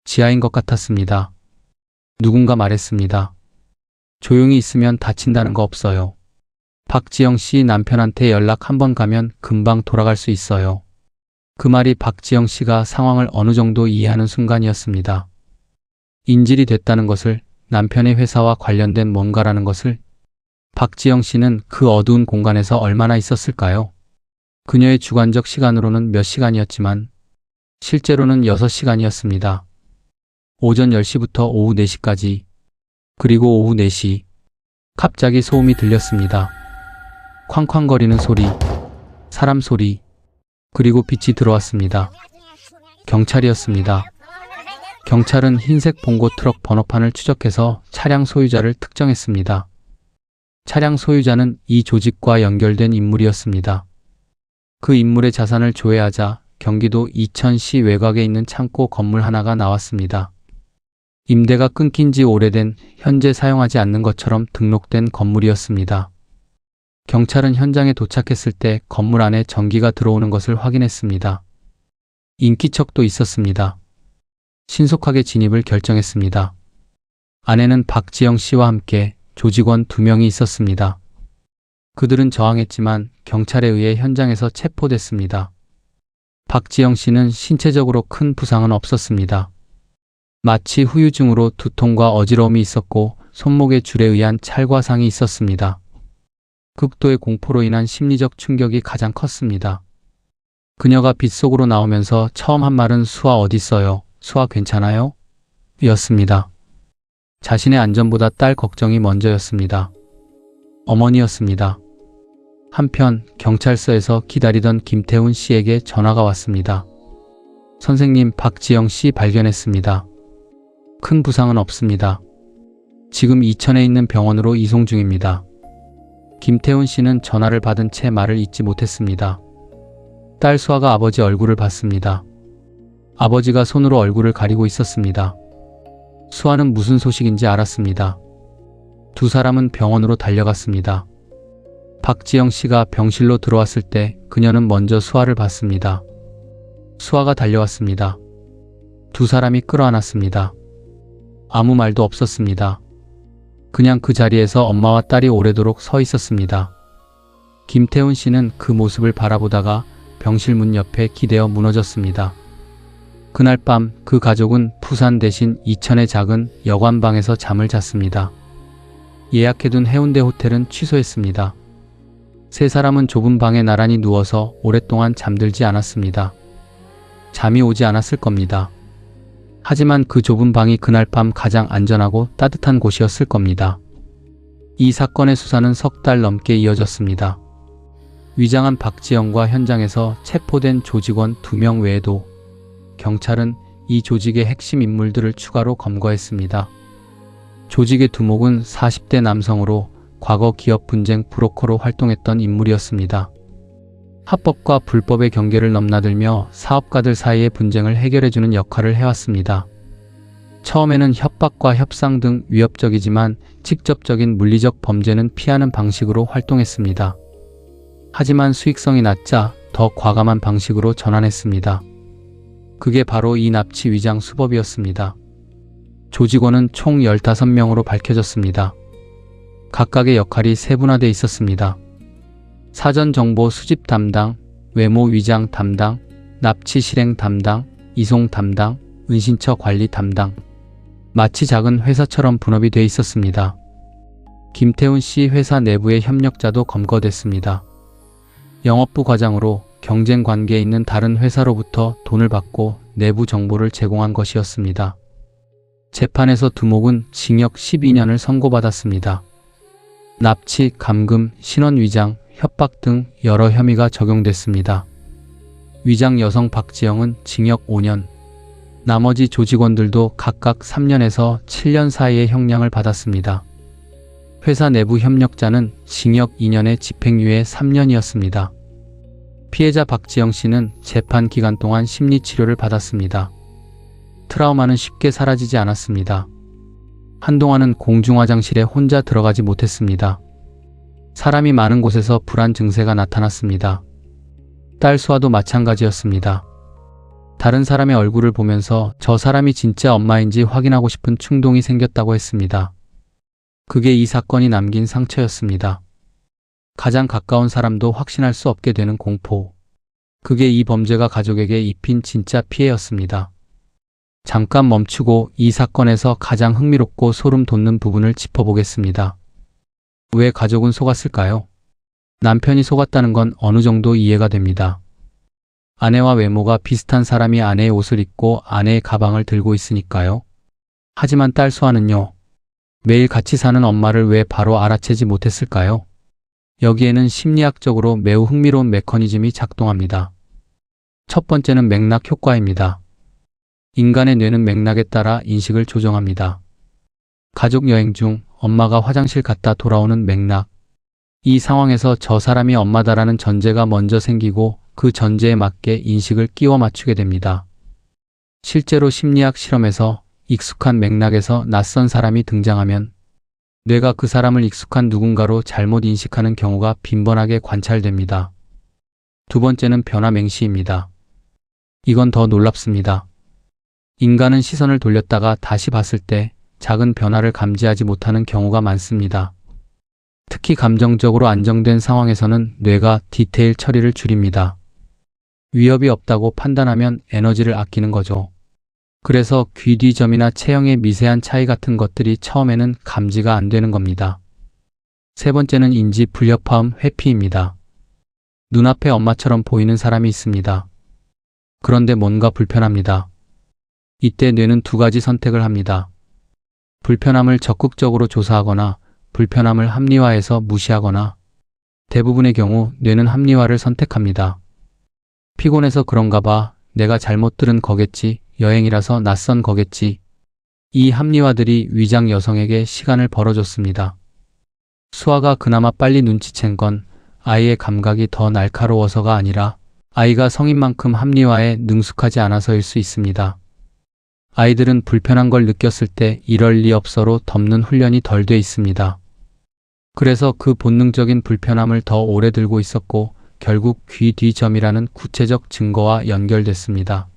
지하인 것 같았습니다. 누군가 말했습니다. 조용히 있으면 다친다는 거 없어요. 박지영 씨 남편한테 연락 한번 가면 금방 돌아갈 수 있어요. 그 말이 박지영 씨가 상황을 어느 정도 이해하는 순간이었습니다. 인질이 됐다는 것을, 남편의 회사와 관련된 뭔가라는 것을. 박지영 씨는 그 어두운 공간에서 얼마나 있었을까요? 그녀의 주관적 시간으로는 몇 시간이었지만 실제로는 6시간이었습니다. 오전 10시부터 오후 4시까지, 그리고 오후 4시, 갑자기 소음이 들렸습니다. 쾅쾅거리는 소리, 사람 소리, 그리고 빛이 들어왔습니다. 경찰이었습니다. 경찰은 흰색 봉고 트럭 번호판을 추적해서 차량 소유자를 특정했습니다. 차량 소유자는 이 조직과 연결된 인물이었습니다. 그 인물의 자산을 조회하자 경기도 이천시 외곽에 있는 창고 건물 하나가 나왔습니다. 임대가 끊긴 지 오래된, 현재 사용하지 않는 것처럼 등록된 건물이었습니다. 경찰은 현장에 도착했을 때 건물 안에 전기가 들어오는 것을 확인했습니다. 인기척도 있었습니다. 신속하게 진입을 결정했습니다. 안에는 박지영 씨와 함께 조직원 2명이 있었습니다. 그들은 저항했지만 경찰에 의해 현장에서 체포됐습니다. 박지영 씨는 신체적으로 큰 부상은 없었습니다. 마치 후유증으로 두통과 어지러움이 있었고 손목에 줄에 의한 찰과상이 있었습니다. 극도의 공포로 인한 심리적 충격이 가장 컸습니다. 그녀가 빗속으로 나오면서 처음 한 말은 수아 어딨어요? 수아 괜찮아요? 였습니다. 자신의 안전보다 딸 걱정이 먼저였습니다. 어머니였습니다. 한편 경찰서에서 기다리던 김태훈 씨에게 전화가 왔습니다. 선생님, 박지영 씨 발견했습니다. 큰 부상은 없습니다. 지금 이천에 있는 병원으로 이송 중입니다. 김태훈 씨는 전화를 받은 채 말을 잇지 못했습니다. 딸 수아가 아버지 얼굴을 봤습니다. 아버지가 손으로 얼굴을 가리고 있었습니다. 수아는 무슨 소식인지 알았습니다. 두 사람은 병원으로 달려갔습니다. 박지영 씨가 병실로 들어왔을 때 그녀는 먼저 수아를 봤습니다. 수아가 달려왔습니다. 두 사람이 끌어안았습니다. 아무 말도 없었습니다. 그냥 그 자리에서 엄마와 딸이 오래도록 서 있었습니다. 김태훈 씨는 그 모습을 바라보다가 병실 문 옆에 기대어 무너졌습니다. 그날 밤 그 가족은 부산 대신 이천의 작은 여관방에서 잠을 잤습니다. 예약해둔 해운대 호텔은 취소했습니다. 세 사람은 좁은 방에 나란히 누워서 오랫동안 잠들지 않았습니다. 잠이 오지 않았을 겁니다. 하지만 그 좁은 방이 그날 밤 가장 안전하고 따뜻한 곳이었을 겁니다. 이 사건의 수사는 석 달 넘게 이어졌습니다. 위장한 박지영과 현장에서 체포된 조직원 2명 외에도 경찰은 이 조직의 핵심 인물들을 추가로 검거했습니다. 조직의 두목은 40대 남성으로 과거 기업 분쟁 브로커로 활동했던 인물이었습니다. 합법과 불법의 경계를 넘나들며 사업가들 사이의 분쟁을 해결해주는 역할을 해왔습니다. 처음에는 협박과 협상 등 위협적이지만 직접적인 물리적 범죄는 피하는 방식으로 활동했습니다. 하지만 수익성이 낮자 더 과감한 방식으로 전환했습니다. 그게 바로 이 납치 위장 수법이었습니다. 조직원은 총 15명으로 밝혀졌습니다. 각각의 역할이 세분화되어 있었습니다. 사전 정보 수집 담당, 외모 위장 담당, 납치 실행 담당, 이송 담당, 은신처 관리 담당. 마치 작은 회사처럼 분업이 돼 있었습니다. 김태훈 씨 회사 내부의 협력자도 검거됐습니다. 영업부 과장으로 경쟁 관계에 있는 다른 회사로부터 돈을 받고 내부 정보를 제공한 것이었습니다. 재판에서 두목은 징역 12년을 선고받았습니다. 납치, 감금, 신원 위장, 협박 등 여러 혐의가 적용됐습니다. 위장 여성 박지영은 징역 5년, 나머지 조직원들도 각각 3년에서 7년 사이의 형량을 받았습니다. 회사 내부 협력자는 징역 2년에 집행유예 3년이었습니다. 피해자 박지영 씨는 재판 기간 동안 심리치료를 받았습니다. 트라우마는 쉽게 사라지지 않았습니다. 한동안은 공중화장실에 혼자 들어가지 못했습니다. 사람이 많은 곳에서 불안 증세가 나타났습니다. 딸 수아도 마찬가지였습니다. 다른 사람의 얼굴을 보면서 저 사람이 진짜 엄마인지 확인하고 싶은 충동이 생겼다고 했습니다. 그게 이 사건이 남긴 상처였습니다. 가장 가까운 사람도 확신할 수 없게 되는 공포. 그게 이 범죄가 가족에게 입힌 진짜 피해였습니다. 잠깐 멈추고 이 사건에서 가장 흥미롭고 소름 돋는 부분을 짚어보겠습니다. 왜 가족은 속았을까요? 남편이 속았다는 건 어느 정도 이해가 됩니다. 아내와 외모가 비슷한 사람이 아내의 옷을 입고 아내의 가방을 들고 있으니까요. 하지만 딸 수아는요. 매일 같이 사는 엄마를 왜 바로 알아채지 못했을까요? 여기에는 심리학적으로 매우 흥미로운 메커니즘이 작동합니다. 첫 번째는 맥락 효과입니다. 인간의 뇌는 맥락에 따라 인식을 조정합니다. 가족 여행 중 엄마가 화장실 갔다 돌아오는 맥락. 이 상황에서 저 사람이 엄마다라는 전제가 먼저 생기고 그 전제에 맞게 인식을 끼워 맞추게 됩니다. 실제로 심리학 실험에서 익숙한 맥락에서 낯선 사람이 등장하면 뇌가 그 사람을 익숙한 누군가로 잘못 인식하는 경우가 빈번하게 관찰됩니다. 두 번째는 변화 맹시입니다. 이건 더 놀랍습니다. 인간은 시선을 돌렸다가 다시 봤을 때 작은 변화를 감지하지 못하는 경우가 많습니다. 특히 감정적으로 안정된 상황에서는 뇌가 디테일 처리를 줄입니다. 위협이 없다고 판단하면 에너지를 아끼는 거죠. 그래서 귀 뒤 점이나 체형의 미세한 차이 같은 것들이 처음에는 감지가 안 되는 겁니다. 세 번째는 인지 불협화음 회피입니다. 눈앞에 엄마처럼 보이는 사람이 있습니다. 그런데 뭔가 불편합니다. 이때 뇌는 두 가지 선택을 합니다. 불편함을 적극적으로 조사하거나 불편함을 합리화해서 무시하거나 대부분의 경우 뇌는 합리화를 선택합니다. 피곤해서 그런가 봐. 내가 잘못 들은 거겠지. 여행이라서 낯선 거겠지. 이 합리화들이 위장 여성에게 시간을 벌어줬습니다. 수아가 그나마 빨리 눈치챈 건 아이의 감각이 더 날카로워서가 아니라 아이가 성인만큼 합리화에 능숙하지 않아서일 수 있습니다. 아이들은 불편한 걸 느꼈을 때 이럴 리 없어로 덮는 훈련이 덜 돼 있습니다. 그래서 그 본능적인 불편함을 더 오래 들고 있었고 결국 귀 뒤 점이라는 구체적 증거와 연결됐습니다.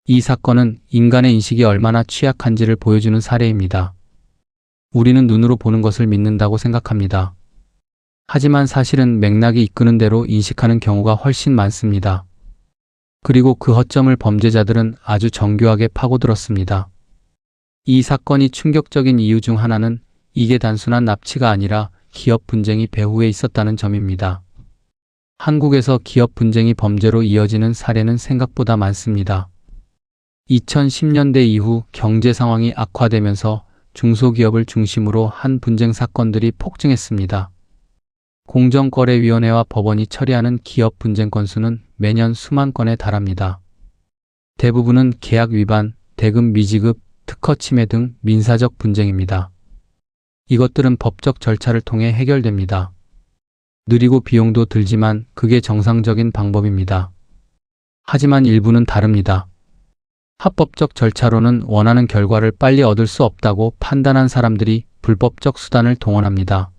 이 사건은 인간의 인식이 얼마나 취약한지를 보여주는 사례입니다. 우리는 눈으로 보는 것을 믿는다고 생각합니다. 하지만 사실은 맥락이 이끄는 대로 인식하는 경우가 훨씬 많습니다. 그리고 그 허점을 범죄자들은 아주 정교하게 파고들었습니다. 이 사건이 충격적인 이유 중 하나는 이게 단순한 납치가 아니라 기업 분쟁이 배후에 있었다는 점입니다. 한국에서 기업 분쟁이 범죄로 이어지는 사례는 생각보다 많습니다. 2010년대 이후 경제 상황이 악화되면서 중소기업을 중심으로 한 분쟁 사건들이 폭증했습니다. 공정거래위원회와 법원이 처리하는 기업 분쟁 건수는 매년 수만 건에 달합니다. 대부분은 계약 위반, 대금 미지급, 특허 침해 등 민사적 분쟁입니다. 이것들은 법적 절차를 통해 해결됩니다. 느리고 비용도 들지만 그게 정상적인 방법입니다. 하지만 일부는 다릅니다. 합법적 절차로는 원하는 결과를 빨리 얻을 수 없다고 판단한 사람들이 불법적 수단을 동원합니다.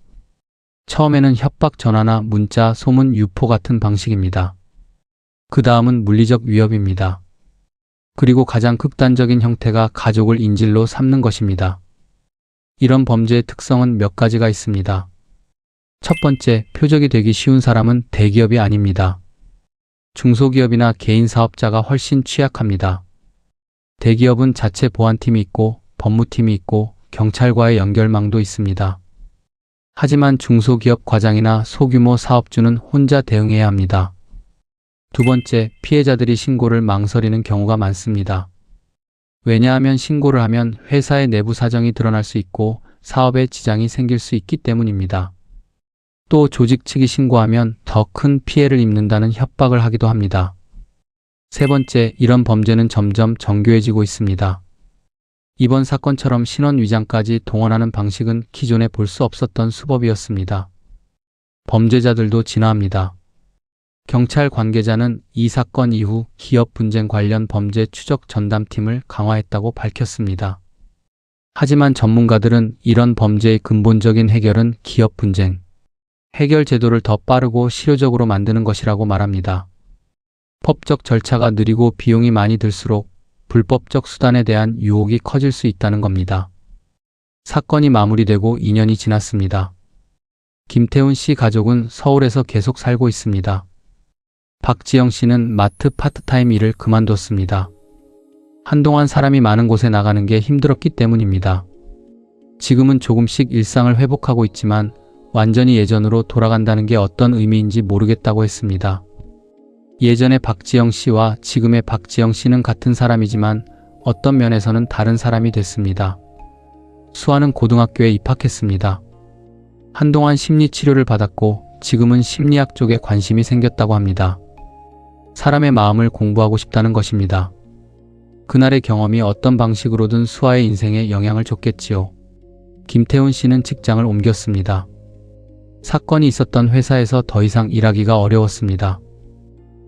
처음에는 협박 전화나 문자, 소문 유포 같은 방식입니다. 그 다음은 물리적 위협입니다. 그리고 가장 극단적인 형태가 가족을 인질로 삼는 것입니다. 이런 범죄의 특성은 몇 가지가 있습니다. 첫 번째, 표적이 되기 쉬운 사람은 대기업이 아닙니다. 중소기업이나 개인 사업자가 훨씬 취약합니다. 대기업은 자체 보안팀이 있고 법무팀이 있고 경찰과의 연결망도 있습니다. 하지만 중소기업 과장이나 소규모 사업주는 혼자 대응해야 합니다. 두 번째, 피해자들이 신고를 망설이는 경우가 많습니다. 왜냐하면 신고를 하면 회사의 내부 사정이 드러날 수 있고 사업에 지장이 생길 수 있기 때문입니다. 또 조직 측이 신고하면 더 큰 피해를 입는다는 협박을 하기도 합니다. 세 번째, 이런 범죄는 점점 정교해지고 있습니다. 이번 사건처럼 신원 위장까지 동원하는 방식은 기존에 볼 수 없었던 수법이었습니다. 범죄자들도 진화합니다. 경찰 관계자는 이 사건 이후 기업 분쟁 관련 범죄 추적 전담팀을 강화했다고 밝혔습니다. 하지만 전문가들은 이런 범죄의 근본적인 해결은 기업 분쟁, 해결 제도를 더 빠르고 실효적으로 만드는 것이라고 말합니다. 법적 절차가 느리고 비용이 많이 들수록 불법적 수단에 대한 유혹이 커질 수 있다는 겁니다. 사건이 마무리되고 2년이 지났습니다. 김태훈 씨 가족은 서울에서 계속 살고 있습니다. 박지영 씨는 마트 파트타임 일을 그만뒀습니다. 한동안 사람이 많은 곳에 나가는 게 힘들었기 때문입니다. 지금은 조금씩 일상을 회복하고 있지만 완전히 예전으로 돌아간다는 게 어떤 의미인지 모르겠다고 했습니다. 예전의 박지영 씨와 지금의 박지영 씨는 같은 사람이지만 어떤 면에서는 다른 사람이 됐습니다. 수아는 고등학교에 입학했습니다. 한동안 심리치료를 받았고 지금은 심리학 쪽에 관심이 생겼다고 합니다. 사람의 마음을 공부하고 싶다는 것입니다. 그날의 경험이 어떤 방식으로든 수아의 인생에 영향을 줬겠지요. 김태훈 씨는 직장을 옮겼습니다. 사건이 있었던 회사에서 더 이상 일하기가 어려웠습니다.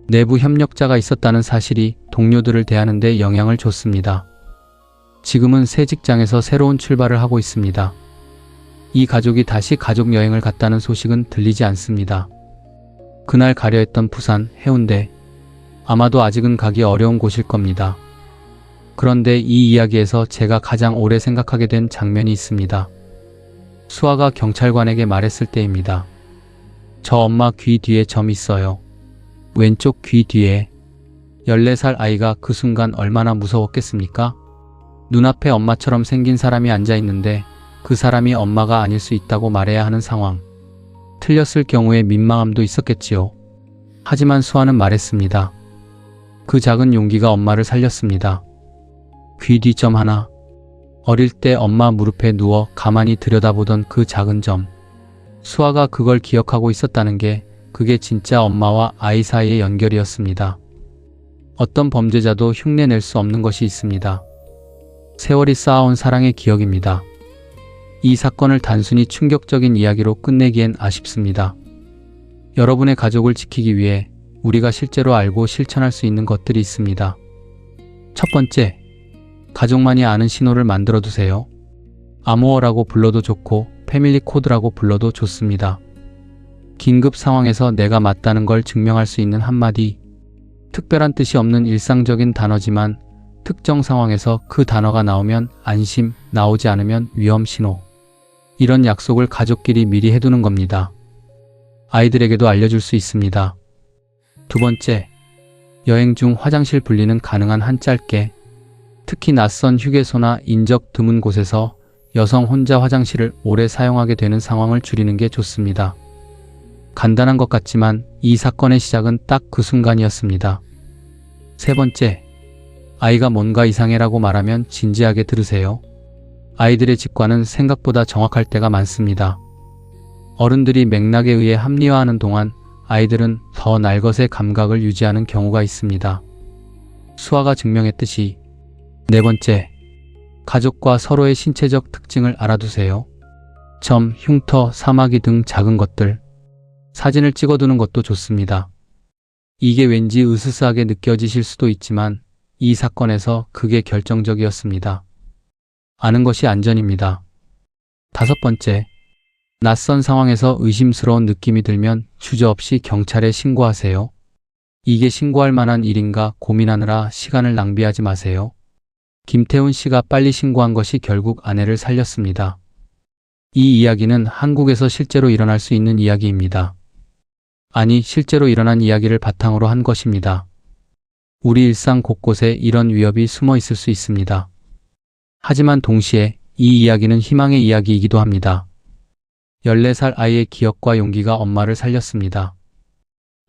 내부 협력자가 있었다는 사실이 동료들을 대하는 데 영향을 줬습니다. 지금은 새 직장에서 새로운 출발을 하고 있습니다. 이 가족이 다시 가족 여행을 갔다는 소식은 들리지 않습니다. 그날 가려 했던 부산, 해운대, 아마도 아직은 가기 어려운 곳일 겁니다. 그런데 이 이야기에서 제가 가장 오래 생각하게 된 장면이 있습니다. 수아가 경찰관에게 말했을 때입니다. 저 엄마 귀 뒤에 점 있어요. 왼쪽 귀 뒤에. 14살 아이가 그 순간 얼마나 무서웠겠습니까? 눈앞에 엄마처럼 생긴 사람이 앉아 있는데 그 사람이 엄마가 아닐 수 있다고 말해야 하는 상황. 틀렸을 경우에 민망함도 있었겠지요. 하지만 수아는 말했습니다. 그 작은 용기가 엄마를 살렸습니다. 귀 뒤 점 하나. 어릴 때 엄마 무릎에 누워 가만히 들여다보던 그 작은 점. 수아가 그걸 기억하고 있었다는 게 그게 진짜 엄마와 아이 사이의 연결이었습니다. 어떤 범죄자도 흉내낼 수 없는 것이 있습니다. 세월이 쌓아온 사랑의 기억입니다. 이 사건을 단순히 충격적인 이야기로 끝내기엔 아쉽습니다. 여러분의 가족을 지키기 위해 우리가 실제로 알고 실천할 수 있는 것들이 있습니다. 첫 번째, 가족만이 아는 신호를 만들어 두세요. 암호어라고 불러도 좋고 패밀리 코드라고 불러도 좋습니다. 긴급 상황에서 내가 맞다는 걸 증명할 수 있는 한마디. 특별한 뜻이 없는 일상적인 단어지만 특정 상황에서 그 단어가 나오면 안심, 나오지 않으면 위험 신호. 이런 약속을 가족끼리 미리 해두는 겁니다. 아이들에게도 알려줄 수 있습니다. 두 번째, 여행 중 화장실 분리는 가능한 한 짧게. 특히 낯선 휴게소나 인적 드문 곳에서 여성 혼자 화장실을 오래 사용하게 되는 상황을 줄이는 게 좋습니다. 간단한 것 같지만 이 사건의 시작은 딱 그 순간이었습니다. 세 번째, 아이가 뭔가 이상해라고 말하면 진지하게 들으세요. 아이들의 직관은 생각보다 정확할 때가 많습니다. 어른들이 맥락에 의해 합리화하는 동안 아이들은 더 날것의 감각을 유지하는 경우가 있습니다. 수아가 증명했듯이. 네 번째, 가족과 서로의 신체적 특징을 알아두세요. 점, 흉터, 사마귀 등 작은 것들. 사진을 찍어두는 것도 좋습니다. 이게 왠지 으스스하게 느껴지실 수도 있지만 이 사건에서 그게 결정적이었습니다. 아는 것이 안전입니다. 다섯 번째, 낯선 상황에서 의심스러운 느낌이 들면 주저없이 경찰에 신고하세요. 이게 신고할 만한 일인가 고민하느라 시간을 낭비하지 마세요. 김태훈 씨가 빨리 신고한 것이 결국 아내를 살렸습니다. 이 이야기는 한국에서 실제로 일어날 수 있는 이야기입니다. 아니, 실제로 일어난 이야기를 바탕으로 한 것입니다. 우리 일상 곳곳에 이런 위협이 숨어 있을 수 있습니다. 하지만 동시에 이 이야기는 희망의 이야기이기도 합니다. 14살 아이의 기억과 용기가 엄마를 살렸습니다.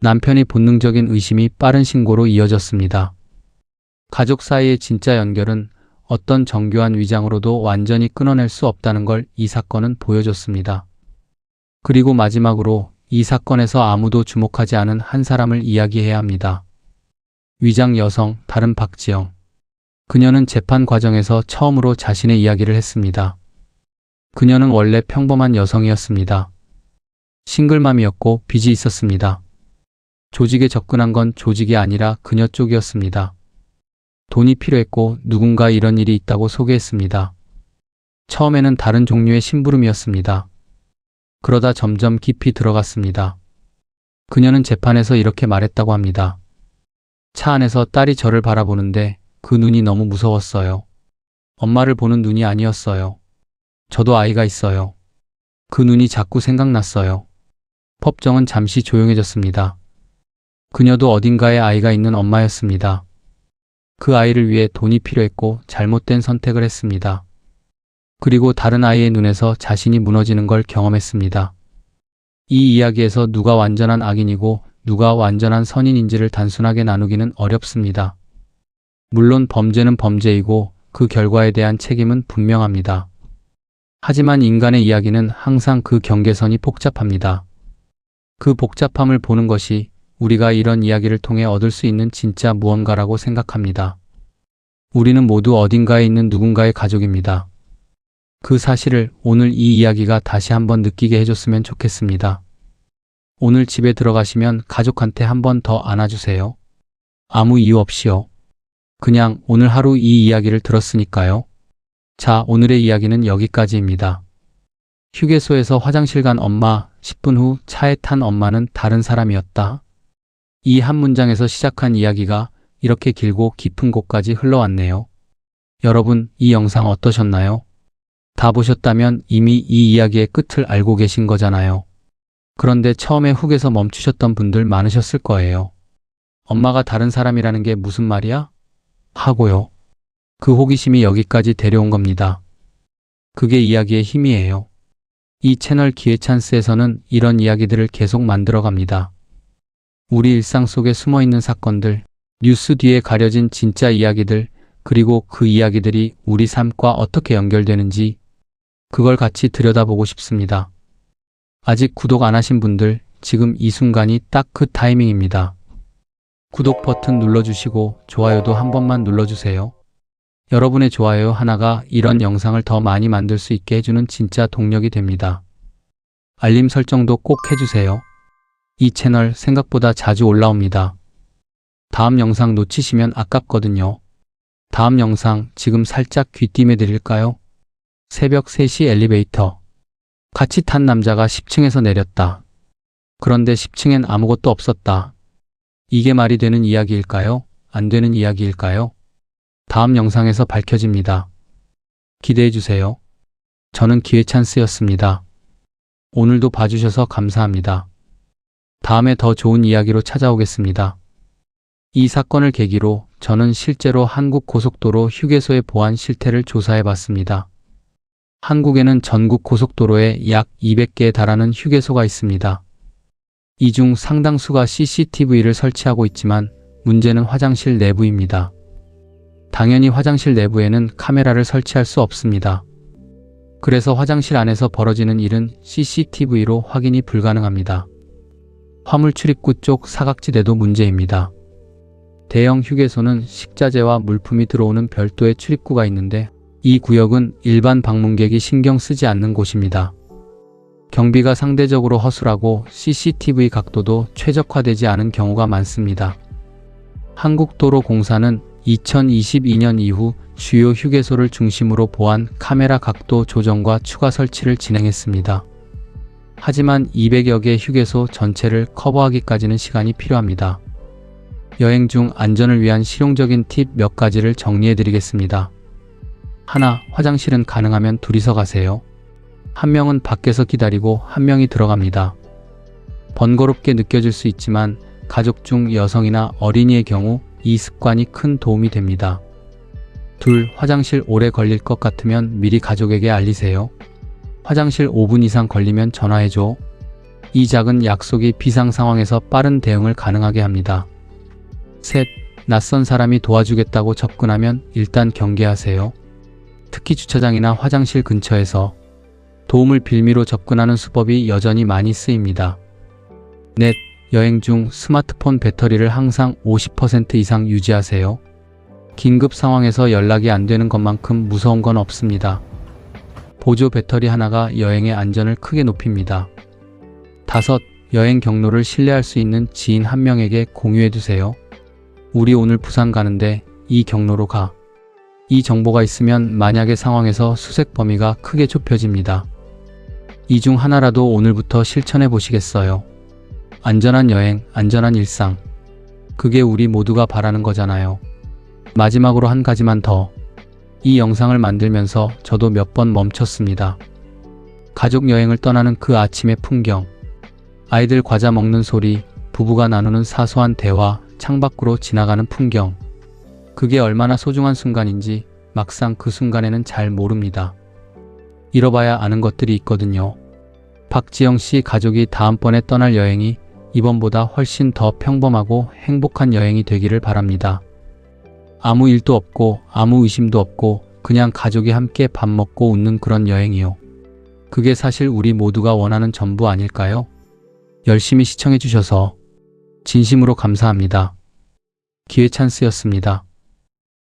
남편이 본능적인 의심이 빠른 신고로 이어졌습니다. 가족 사이의 진짜 연결은 어떤 정교한 위장으로도 완전히 끊어낼 수 없다는 걸 이 사건은 보여줬습니다. 그리고 마지막으로 이 사건에서 아무도 주목하지 않은 한 사람을 이야기해야 합니다. 위장 여성, 다른 박지영. 그녀는 재판 과정에서 처음으로 자신의 이야기를 했습니다. 그녀는 원래 평범한 여성이었습니다. 싱글맘이었고 빚이 있었습니다. 조직에 접근한 건 조직이 아니라 그녀 쪽이었습니다. 돈이 필요했고 누군가 이런 일이 있다고 소개했습니다. 처음에는 다른 종류의 심부름이었습니다. 그러다 점점 깊이 들어갔습니다. 그녀는 재판에서 이렇게 말했다고 합니다. 차 안에서 딸이 저를 바라보는데 그 눈이 너무 무서웠어요. 엄마를 보는 눈이 아니었어요. 저도 아이가 있어요. 그 눈이 자꾸 생각났어요. 법정은 잠시 조용해졌습니다. 그녀도 어딘가에 아이가 있는 엄마였습니다. 그 아이를 위해 돈이 필요했고 잘못된 선택을 했습니다. 그리고 다른 아이의 눈에서 자신이 무너지는 걸 경험했습니다. 이 이야기에서 누가 완전한 악인이고 누가 완전한 선인인지를 단순하게 나누기는 어렵습니다. 물론 범죄는 범죄이고 그 결과에 대한 책임은 분명합니다. 하지만 인간의 이야기는 항상 그 경계선이 복잡합니다. 그 복잡함을 보는 것이 우리가 이런 이야기를 통해 얻을 수 있는 진짜 무언가라고 생각합니다. 우리는 모두 어딘가에 있는 누군가의 가족입니다. 그 사실을 오늘 이 이야기가 다시 한번 느끼게 해줬으면 좋겠습니다. 오늘 집에 들어가시면 가족한테 한 번 더 안아주세요. 아무 이유 없이요. 그냥 오늘 하루 이 이야기를 들었으니까요. 자, 오늘의 이야기는 여기까지입니다. 휴게소에서 화장실 간 엄마, 10분 후 차에 탄 엄마는 다른 사람이었다. 이 한 문장에서 시작한 이야기가 이렇게 길고 깊은 곳까지 흘러왔네요. 여러분, 이 영상 어떠셨나요? 다 보셨다면 이미 이 이야기의 끝을 알고 계신 거잖아요. 그런데 처음에 훅에서 멈추셨던 분들 많으셨을 거예요. 엄마가 다른 사람이라는 게 무슨 말이야? 하고요. 그 호기심이 여기까지 데려온 겁니다. 그게 이야기의 힘이에요. 이 채널 기회찬스에서는 이런 이야기들을 계속 만들어 갑니다. 우리 일상 속에 숨어 있는 사건들, 뉴스 뒤에 가려진 진짜 이야기들, 그리고 그 이야기들이 우리 삶과 어떻게 연결되는지 그걸 같이 들여다보고 싶습니다. 아직 구독 안 하신 분들, 지금 이 순간이 딱 그 타이밍입니다. 구독 버튼 눌러주시고 좋아요도 한 번만 눌러주세요. 여러분의 좋아요 하나가 이런 영상을 더 많이 만들 수 있게 해주는 진짜 동력이 됩니다. 알림 설정도 꼭 해주세요. 이 채널 생각보다 자주 올라옵니다. 다음 영상 놓치시면 아깝거든요. 다음 영상 지금 살짝 귀띔해 드릴까요? 새벽 3시 엘리베이터. 같이 탄 남자가 10층에서 내렸다. 그런데 10층엔 아무것도 없었다. 이게 말이 되는 이야기일까요? 안 되는 이야기일까요? 다음 영상에서 밝혀집니다. 기대해주세요. 저는 기회찬스였습니다. 오늘도 봐주셔서 감사합니다. 다음에 더 좋은 이야기로 찾아오겠습니다. 이 사건을 계기로 저는 실제로 한국 고속도로 휴게소의 보안 실태를 조사해봤습니다. 한국에는 전국 고속도로에 약 200개에 달하는 휴게소가 있습니다. 이 중 상당수가 CCTV를 설치하고 있지만 문제는 화장실 내부입니다. 당연히 화장실 내부에는 카메라를 설치할 수 없습니다. 그래서 화장실 안에서 벌어지는 일은 CCTV로 확인이 불가능합니다. 화물 출입구 쪽 사각지대도 문제입니다. 대형 휴게소는 식자재와 물품이 들어오는 별도의 출입구가 있는데 이 구역은 일반 방문객이 신경 쓰지 않는 곳입니다. 경비가 상대적으로 허술하고 CCTV 각도도 최적화되지 않은 경우가 많습니다. 한국도로공사는 2022년 이후 주요 휴게소를 중심으로 보안 카메라 각도 조정과 추가 설치를 진행했습니다. 하지만 200여 개 휴게소 전체를 커버하기까지는 시간이 필요합니다. 여행 중 안전을 위한 실용적인 팁 몇 가지를 정리해 드리겠습니다. 하나, 화장실은 가능하면 둘이서 가세요. 한 명은 밖에서 기다리고 한 명이 들어갑니다. 번거롭게 느껴질 수 있지만 가족 중 여성이나 어린이의 경우 이 습관이 큰 도움이 됩니다. 둘, 화장실 오래 걸릴 것 같으면 미리 가족에게 알리세요. 화장실 5분 이상 걸리면 전화해줘. 이 작은 약속이 비상 상황에서 빠른 대응을 가능하게 합니다. 셋, 낯선 사람이 도와주겠다고 접근하면 일단 경계하세요. 특히 주차장이나 화장실 근처에서 도움을 빌미로 접근하는 수법이 여전히 많이 쓰입니다. 넷, 여행 중 스마트폰 배터리를 항상 50% 이상 유지하세요. 긴급 상황에서 연락이 안 되는 것만큼 무서운 건 없습니다. 보조 배터리 하나가 여행의 안전을 크게 높입니다. 다섯, 여행 경로를 신뢰할 수 있는 지인 한 명에게 공유해 두세요. 우리 오늘 부산 가는데 이 경로로 가. 이 정보가 있으면 만약의 상황에서 수색 범위가 크게 좁혀집니다. 이 중 하나라도 오늘부터 실천해 보시겠어요? 안전한 여행, 안전한 일상. 그게 우리 모두가 바라는 거잖아요. 마지막으로 한 가지만 더. 이 영상을 만들면서 저도 몇 번 멈췄습니다. 가족 여행을 떠나는 그 아침의 풍경. 아이들 과자 먹는 소리, 부부가 나누는 사소한 대화, 창밖으로 지나가는 풍경. 그게 얼마나 소중한 순간인지 막상 그 순간에는 잘 모릅니다. 잃어봐야 아는 것들이 있거든요. 박지영 씨 가족이 다음번에 떠날 여행이 이번보다 훨씬 더 평범하고 행복한 여행이 되기를 바랍니다. 아무 일도 없고 아무 의심도 없고 그냥 가족이 함께 밥 먹고 웃는 그런 여행이요. 그게 사실 우리 모두가 원하는 전부 아닐까요? 열심히 시청해 주셔서 진심으로 감사합니다. 기회찬스였습니다.